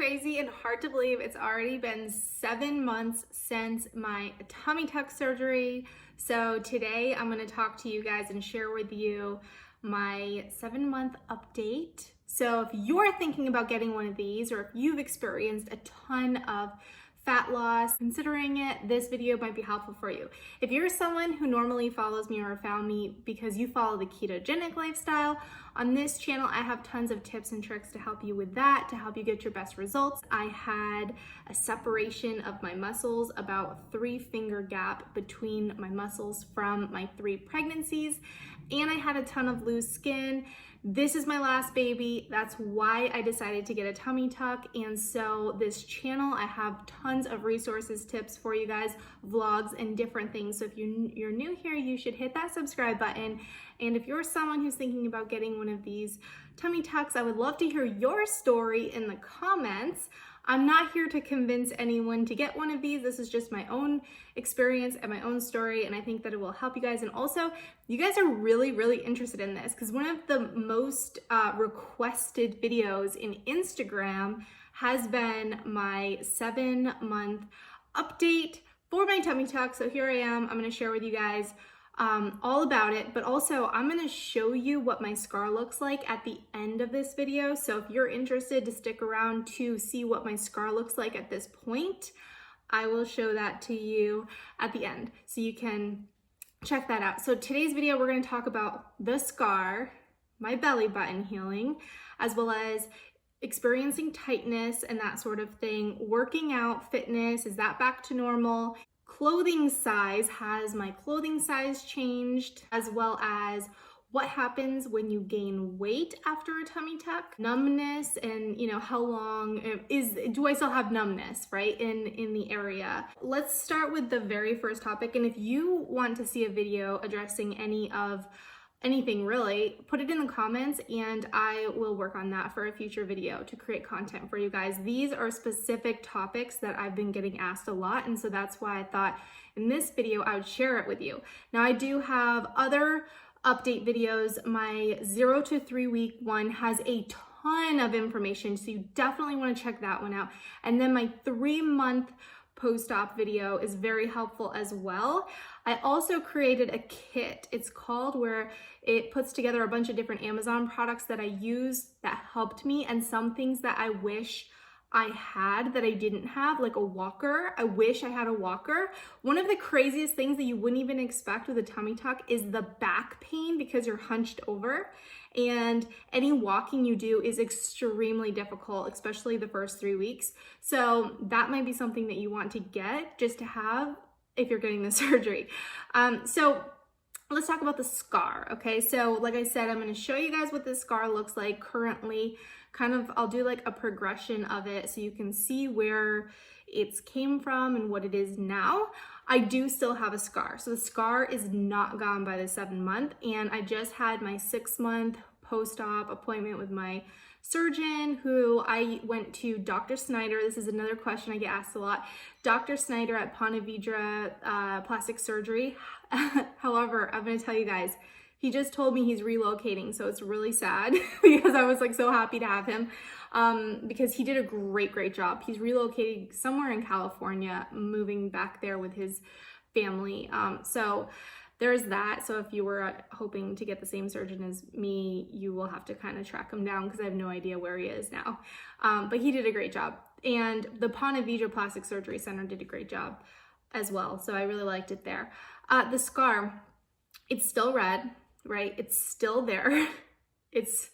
crazy and hard to believe it's already been 7 months since my tummy tuck surgery. So today I'm going to talk to you guys and share with you my 7-month update. So if you're thinking about getting one of these, or if you've experienced a ton of fat loss, considering it, this video might be helpful for you. If you're someone who normally follows me or found me because you follow the ketogenic lifestyle, on this channel I have tons of tips and tricks to help you with that, to help you get your best results. I had a separation of my muscles, about 3-finger gap between my muscles from my 3 pregnancies, and I had a ton of loose skin. This is my last baby. That's why I decided to get a tummy tuck. And so this channel, I have tons of resources, tips for you guys, vlogs, and different things. So if you're new here, you should hit that subscribe button. And if you're someone who's thinking about getting one of these tummy tucks, I would love to hear your story in the comments. I'm not here to convince anyone to get one of these. This is just my own experience and my own story, and I think that it will help you guys. And also, you guys are really interested in this because one of the most requested videos in Instagram has been my 7-month update for my tummy tuck. So here I am. I'm going to share with you guys all about it, but also I'm going to show you what my scar looks like at the end of this video. So if you're interested to stick around to see what my scar looks like at this point, I will show that to you at the end so you can check that out. So today's video, we're going to talk about the scar, my belly button healing, as well as experiencing tightness and that sort of thing, working out, fitness, is that back to normal? Clothing size, has my clothing size changed, as well as what happens when you gain weight after a tummy tuck, numbness, and how long do I still have numbness, right, in the area. Let's start with the very first topic, and if you want to see a video addressing anything really, put it in the comments and I will work on that for a future video to create content for you guys. These are specific topics that I've been getting asked a lot, and so that's why I thought in this video I would share it with you. Now I do have other update videos. My 0 to 3 week one has a ton of information, so you definitely want to check that one out. And then my 3-month post-op video is very helpful as well. I also created a kit, it's called, where it puts together a bunch of different Amazon products that I use that helped me, and some things that I wish I had that I didn't have, like a walker. I wish I had a walker. One of the craziest things that you wouldn't even expect with a tummy tuck is the back pain because you're hunched over, and any walking you do is extremely difficult, especially the first 3 weeks. So that might be something that you want to get just to have if you're getting the surgery. So let's talk about the scar, okay? So like I said, I'm gonna show you guys what this scar looks like currently. I'll do like a progression of it so you can see where it's came from and what it is now. I do still have a scar. So the scar is not gone by the 7-month, and I just had my 6-month post-op appointment with my surgeon, who I went to Dr. Snyder. This is another question I get asked a lot. Dr. Snyder at Ponte Vedra plastic surgery. However, I'm gonna tell you guys, he just told me he's relocating, so it's really sad because I was like so happy to have him because he did a great job. He's relocating somewhere in California, moving back there with his family. So there's that. So if you were hoping to get the same surgeon as me, you will have to kind of track him down because I have no idea where he is now. But he did a great job. And the Ponte Vedra Plastic Surgery Center did a great job as well. So I really liked it there. The scar, it's still red, right? It's still there. It's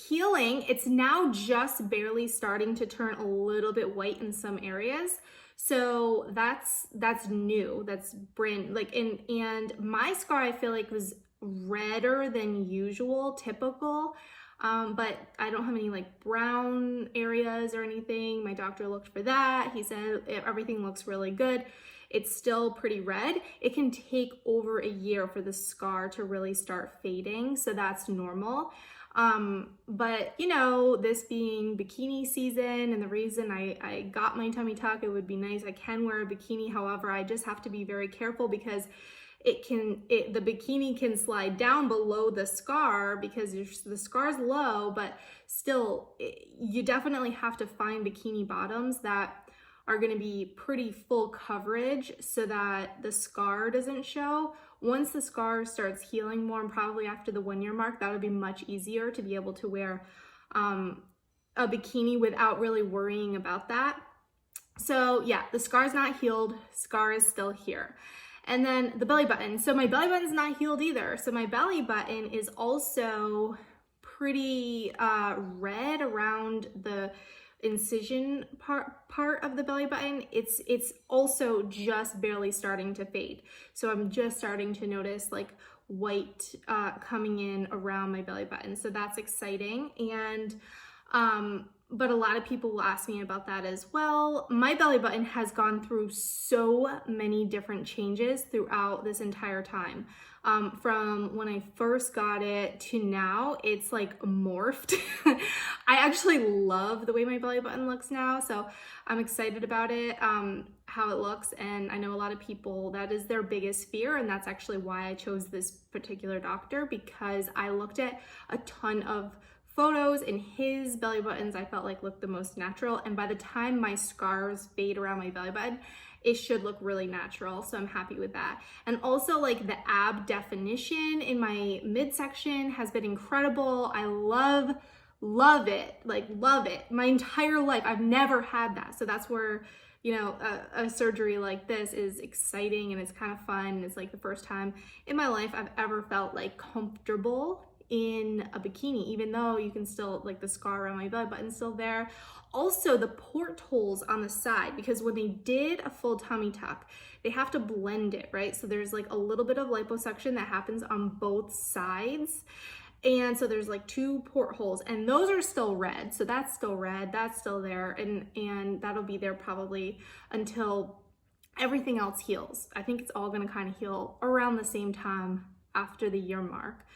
healing. It's now just barely starting to turn a little bit white in some areas. So that's new. That's brand, like, and my scar I feel like was redder than usual, typical. But I don't have any like brown areas or anything. My doctor looked for that. He said everything looks really good. It's still pretty red. It can take over a year for the scar to really start fading, so that's normal. But this being bikini season, and the reason I got my tummy tuck, it would be nice. I can wear a bikini. However, I just have to be very careful because the bikini can slide down below the scar because the scar's low, but still, you definitely have to find bikini bottoms that are going to be pretty full coverage so that the scar doesn't show. Once the scar starts healing more, and probably after the 1 year mark, that would be much easier to be able to wear a bikini without really worrying about that. So yeah, the scar's not healed, scar is still here. And then the belly button. So my belly button's not healed either. So my belly button is also pretty red around the incision part of the belly button. It's also just barely starting to fade. So I'm just starting to notice like white coming in around my belly button. So that's exciting. And but a lot of people will ask me about that as well. My belly button has gone through so many different changes throughout this entire time. From when I first got it to now, it's like morphed. I actually love the way my belly button looks now, so I'm excited about it, how it looks. And I know a lot of people, that is their biggest fear, and that's actually why I chose this particular doctor, because I looked at a ton of photos and his belly buttons I felt like looked the most natural, and by the time my scars fade around my belly button, it should look really natural. So I'm happy with that. And also like the ab definition in my midsection has been incredible. I love it, like love it. My entire life I've never had that, so that's where, you know, a surgery like this is exciting and it's kind of fun. It's like the first time in my life I've ever felt like comfortable in a bikini, even though you can still, like the scar around my belly button's still there. Also the portholes on the side, because when they did a full tummy tuck, they have to blend it, right? So there's like a little bit of liposuction that happens on both sides. And so there's like 2 portholes, and those are still red. So that's still red, that's still there. And that'll be there probably until everything else heals. I think it's all gonna kind of heal around the same time after the year mark.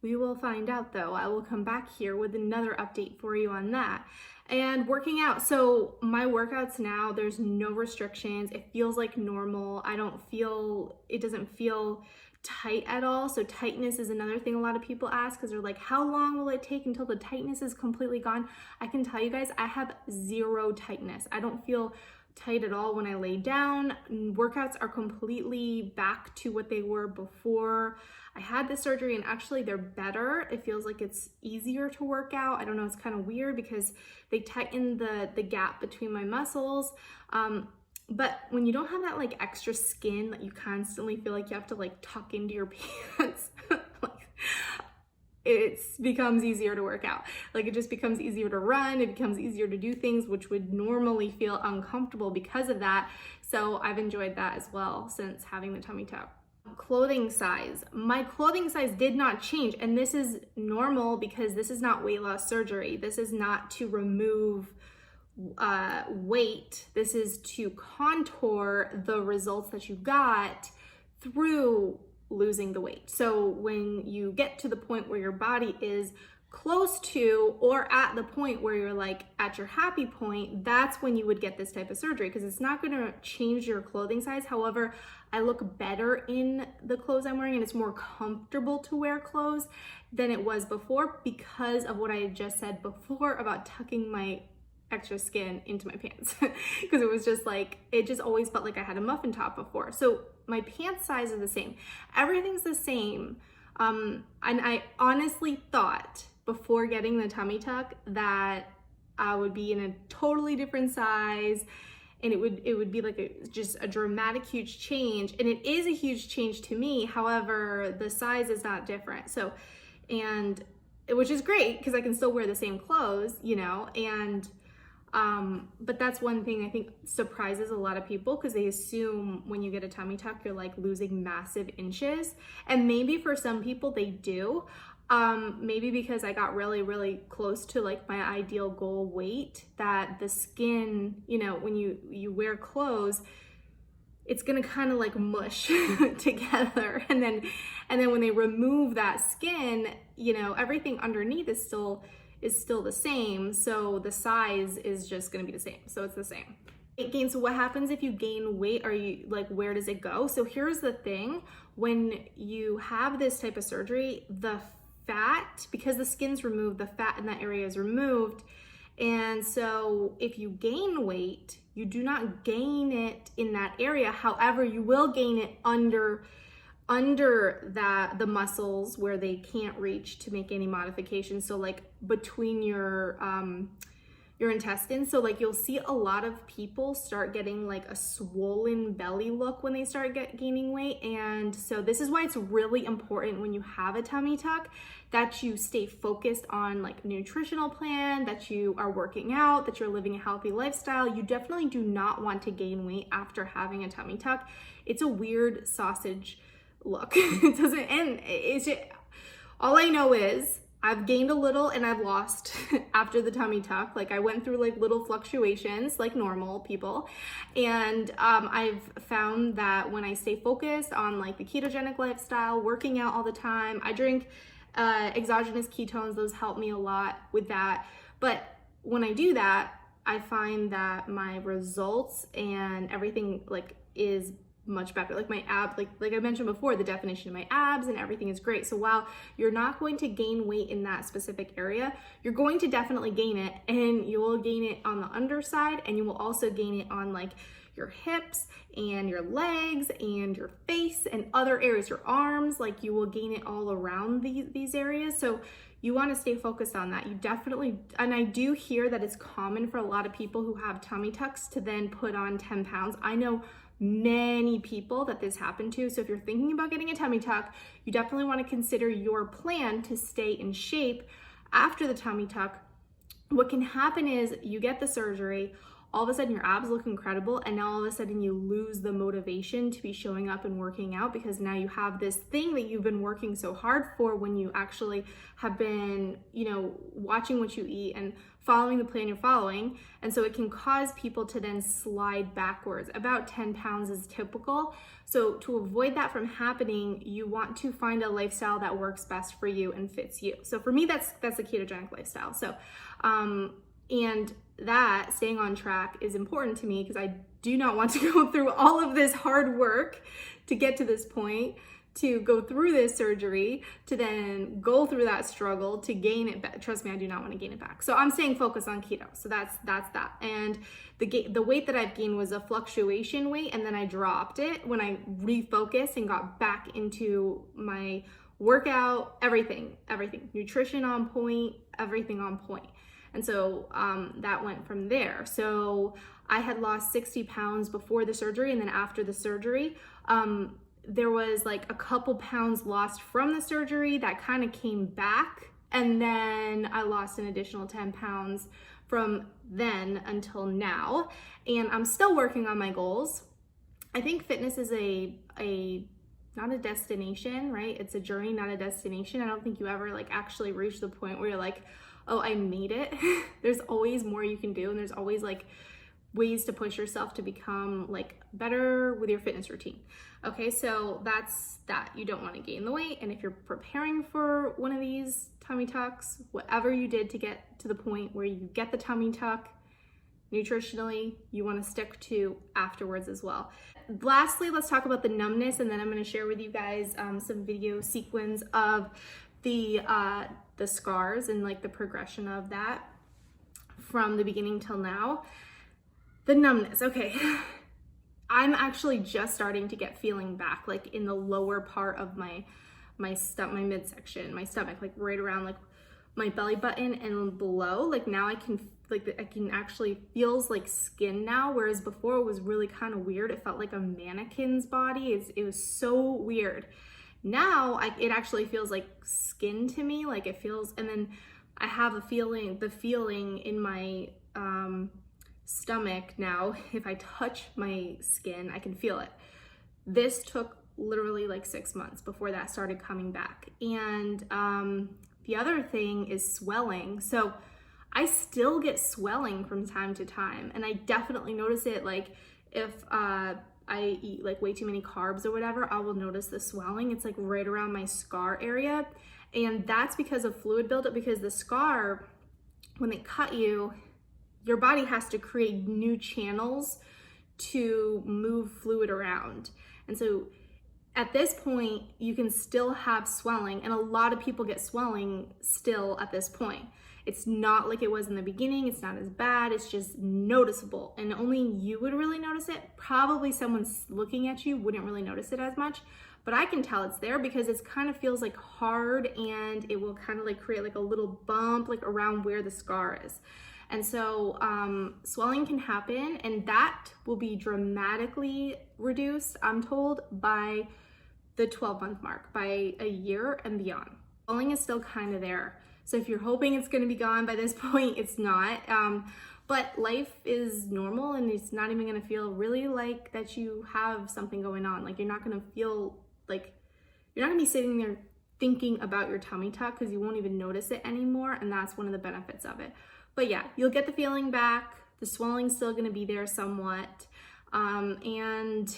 We will find out though. I will come back here with another update for you on that. And working out. So my workouts now, there's no restrictions. It feels like normal. It doesn't feel tight at all. So tightness is another thing a lot of people ask, because they're like, how long will it take until the tightness is completely gone? I can tell you guys, I have 0 tightness. I don't feel tight at all when I lay down. Workouts are completely back to what they were before I had the surgery, and actually they're better. It feels like it's easier to work out. I don't know, it's kind of weird because they tighten the gap between my muscles. But when you don't have that like extra skin that you constantly feel like you have to like tuck into your pants, like, it becomes easier to work out. Like it just becomes easier to run. It becomes easier to do things which would normally feel uncomfortable because of that. So I've enjoyed that as well since having the tummy tuck. Clothing size. My clothing size did not change, and this is normal because this is not weight loss surgery. This is not to remove weight. This is to contour the results that you got through losing the weight. So when you get to the point where your body is close to or at the point where you're like at your happy point, that's when you would get this type of surgery, because it's not going to change your clothing size. However, I look better in the clothes I'm wearing, and it's more comfortable to wear clothes than it was before because of what I had just said before about tucking my extra skin into my pants. Because it was just like, it just always felt like I had a muffin top before. So my pants size is the same. Everything's the same. And I honestly thought before getting the tummy tuck that I would be in a totally different size, and it would be like just a dramatic, huge change. And it is a huge change to me. However, the size is not different. So, and which is great because I can still wear the same clothes, you know, and but that's one thing I think surprises a lot of people, because they assume when you get a tummy tuck, you're like losing massive inches. And maybe for some people they do. Maybe because I got really, really close to like my ideal goal weight, that the skin, you know, when you wear clothes, it's gonna kind of like mush together. And then when they remove that skin, you know, everything underneath is still the same. So the size is just gonna be the same. So it's the same. Weight gain. So what happens if you gain weight? Are you like, where does it go? So here's the thing. When you have this type of surgery, the fat, because the skin's removed, the fat in that area is removed, And so if you gain weight, you do not gain it in that area. However, you will gain it under the muscles where they can't reach to make any modifications. So like between your intestines. So like you'll see a lot of people start getting like a swollen belly look when they start gaining weight. And so this is why it's really important when you have a tummy tuck that you stay focused on like nutritional plan, that you are working out, that you're living a healthy lifestyle. You definitely do not want to gain weight after having a tummy tuck. It's a weird sausage look. It doesn't, and it's just, all I know is I've gained a little and I've lost after the tummy tuck. Like I went through like little fluctuations like normal people. And I've found that when I stay focused on like the ketogenic lifestyle, working out all the time, I drink exogenous ketones, those help me a lot with that. But when I do that, I find that my results and everything like is much better. Like my abs, like I mentioned before, the definition of my abs and everything is great. So while you're not going to gain weight in that specific area, you're going to definitely gain it, and you will gain it on the underside, and you will also gain it on like your hips and your legs and your face and other areas, your arms, like you will gain it all around these areas. So you want to stay focused on that. You definitely, and I do hear that it's common for a lot of people who have tummy tucks to then put on 10 pounds. I know many people that this happened to. So if you're thinking about getting a tummy tuck, you definitely want to consider your plan to stay in shape after the tummy tuck. What can happen is you get the surgery, all of a sudden your abs look incredible, and now all of a sudden you lose the motivation to be showing up and working out, because now you have this thing that you've been working so hard for when you actually have been, watching what you eat and following the plan you're following. And so it can cause people to then slide backwards. About 10 pounds is typical. So to avoid that from happening, you want to find a lifestyle that works best for you and fits you. So for me, that's a ketogenic lifestyle. So, and that staying on track is important to me, because I do not want to go through all of this hard work to get to this point, to go through this surgery, to then go through that struggle to gain it back. Trust me, I do not want to gain it back. So I'm staying focused on keto. So that's that. And the weight that I've gained was a fluctuation weight, and then I dropped it when I refocused and got back into my workout, everything, nutrition on point, everything on point. And so that went from there. So I had lost 60 pounds before the surgery, and then after the surgery, there was like a couple pounds lost from the surgery that kind of came back. And then I lost an additional 10 pounds from then until now. And I'm still working on my goals. I think fitness is not a destination, right? It's a journey, not a destination. I don't think you ever like actually reach the point where you're like, oh, I made it. There's always more you can do, and there's always like ways to push yourself to become like better with your fitness routine. Okay, so that's that. You don't want to gain the weight, and if you're preparing for one of these tummy tucks, whatever you did to get to the point where you get the tummy tuck, nutritionally, you want to stick to afterwards as well. Lastly, let's talk about the numbness, and then I'm going to share with you guys some video sequence of the scars and like the progression of that from the beginning till now. The numbness, okay. I'm actually just starting to get feeling back, like in the lower part of my midsection, my stomach, like right around like my belly button and below. Like now I can actually feels like skin now, whereas before it was really kind of weird. It felt like a mannequin's body. It was so weird. Now it actually feels like skin to me, like it feels, and then I have the feeling in my stomach now. If I touch my skin, I can feel it. This took literally like 6 months before that started coming back. And the other thing is swelling. So I still get swelling from time to time, and I definitely notice it. Like if I eat like way too many carbs or whatever, I will notice the swelling. It's like right around my scar area. And that's because of fluid buildup, because the scar, when they cut you, your body has to create new channels to move fluid around. And so at this point, you can still have swelling, and a lot of people get swelling still at this point. It's not like it was in the beginning. It's not as bad. It's just noticeable, and only you would really notice it. Probably someone looking at you wouldn't really notice it as much, but I can tell it's there because it kind of feels like hard, and it will kind of like create like a little bump like around where the scar is. And so swelling can happen, and that will be dramatically reduced, I'm told, by the 12-month mark, by a year and beyond. Swelling is still kind of there. So if you're hoping it's going to be gone by this point, it's not. But life is normal, and it's not even going to feel really like that you have something going on. Like, you're not going to feel like, you're not going to be sitting there thinking about your tummy tuck, because you won't even notice it anymore. And that's one of the benefits of it. But yeah, you'll get the feeling back. The swelling's still going to be there somewhat. And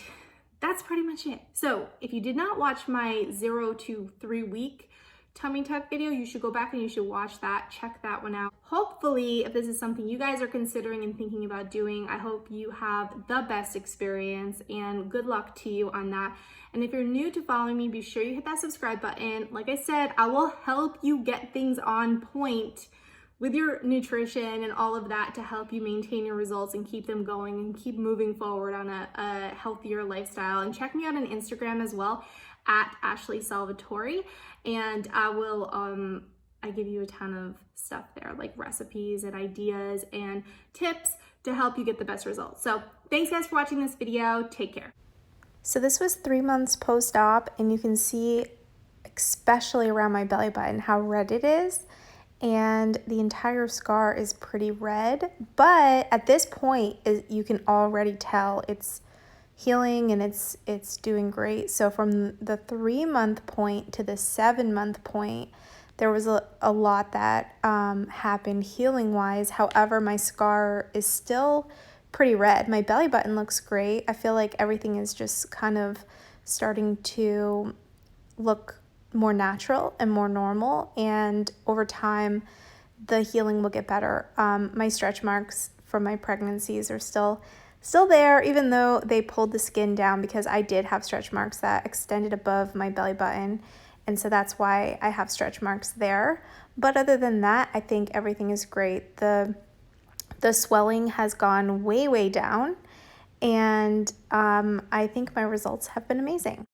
that's pretty much it. So if you did not watch my 0 to 3 week tummy tuck video, you should go back and you should watch that. Check that one out. Hopefully, if this is something you guys are considering and thinking about doing, I hope you have the best experience, and good luck to you on that. And if you're new to following me, be sure you hit that subscribe button. Like I said, I will help you get things on point with your nutrition and all of that to help you maintain your results and keep them going and keep moving forward on a healthier lifestyle. And check me out on Instagram as well, at Ashley Salvatori. And I give you a ton of stuff there, like recipes and ideas and tips to help you get the best results. So thanks guys for watching this video. Take care. So this was 3 months post-op, and you can see, especially around my belly button, how red it is. And the entire scar is pretty red, but at this point you can already tell it's healing and it's doing great. So from the 3-month point to the 7-month point, there was a lot that happened healing wise. However, my scar is still pretty red. My belly button looks great. I feel like everything is just kind of starting to look more natural and more normal, and over time the healing will get better. My stretch marks from my pregnancies are still there, even though they pulled the skin down, because I did have stretch marks that extended above my belly button, and so that's why I have stretch marks there. But other than that, I think everything is great. The swelling has gone way down, and I think my results have been amazing.